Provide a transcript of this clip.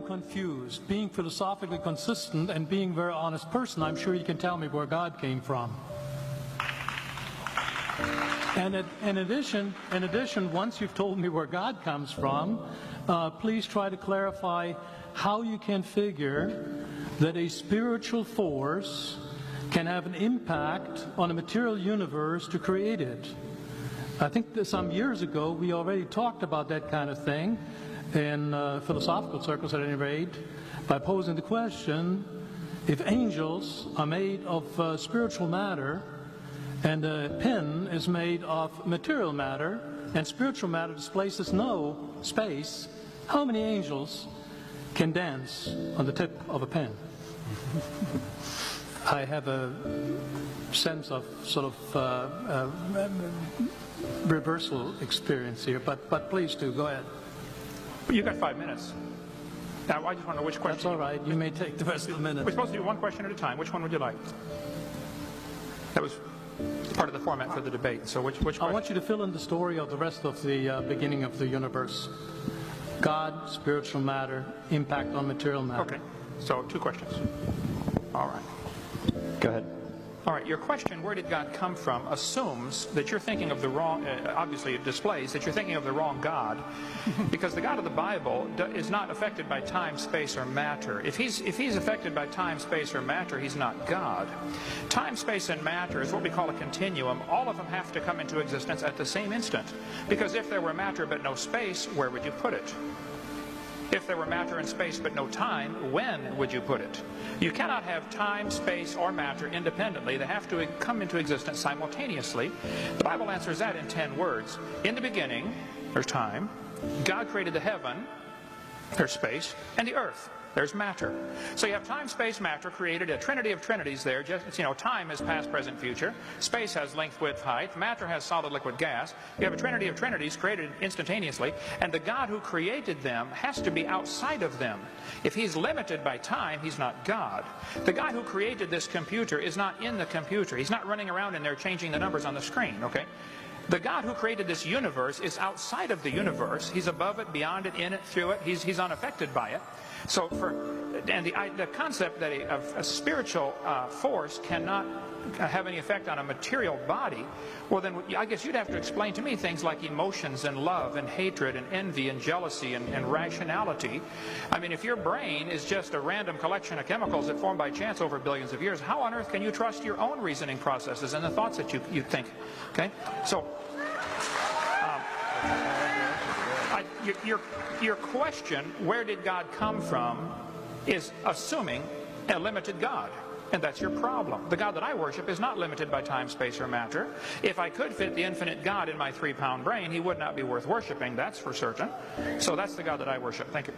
confused. Being philosophically consistent and being a very honest person, I'm sure you can tell me where God came from. And in addition, once you've told me where God comes from, please try to clarify how you can figure that a spiritual force can have an impact on a material universe to create it. I think that some years ago we already talked about that kind of thing in philosophical circles at any rate, by posing the question, if angels are made of spiritual matter and a pen is made of material matter and spiritual matter displaces no space, how many angels can dance on the tip of a pen? I have a sense of sort of reversal experience here, but please do, go ahead. You've got 5 minutes. Now, I just want to know which question. That's all right. You may take the rest of the minute. We're supposed to do one question at a time. Which one would you like? That was part of the format for the debate. So which question? I want you to fill in the story of the rest of the beginning of the universe. God, spiritual matter, impact on material matter. Okay. So 2 questions. All right. Go ahead. All right, your question, where did God come from, assumes that you're thinking of the wrong, obviously it displays that you're thinking of the wrong God, because the God of the Bible is not affected by time, space, or matter. If he's affected by time, space, or matter, he's not God. Time, space, and matter is what we call a continuum. All of them have to come into existence at the same instant, because if there were matter but no space, where would you put it? If there were matter and space but no time, when would you put it? You cannot have time, space, or matter independently. They have to come into existence simultaneously. The Bible answers that in 10 words. In the beginning, there's time. God created the heaven, there's space, and the earth. There's matter. So you have time, space, matter, created a trinity of trinities there. Just, time is past, present, future. Space has length, width, height. Matter has solid, liquid, gas. You have a trinity of trinities created instantaneously. And the God who created them has to be outside of them. If he's limited by time, he's not God. The God who created this computer is not in the computer. He's not running around in there changing the numbers on the screen, okay? The God who created this universe is outside of the universe. He's above it, beyond it, in it, through it. He's unaffected by it. So the concept that a spiritual force cannot have any effect on a material body, well then I guess you'd have to explain to me things like emotions and love and hatred and envy and jealousy and rationality. I mean, if your brain is just a random collection of chemicals that formed by chance over billions of years, how on earth can you trust your own reasoning processes and the thoughts that you think? Okay, so your question, where did God come from, is assuming a limited God. And that's your problem. The God that I worship is not limited by time, space, or matter. If I could fit the infinite God in my 3-pound brain, he would not be worth worshiping, that's for certain. So that's the God that I worship. Thank you.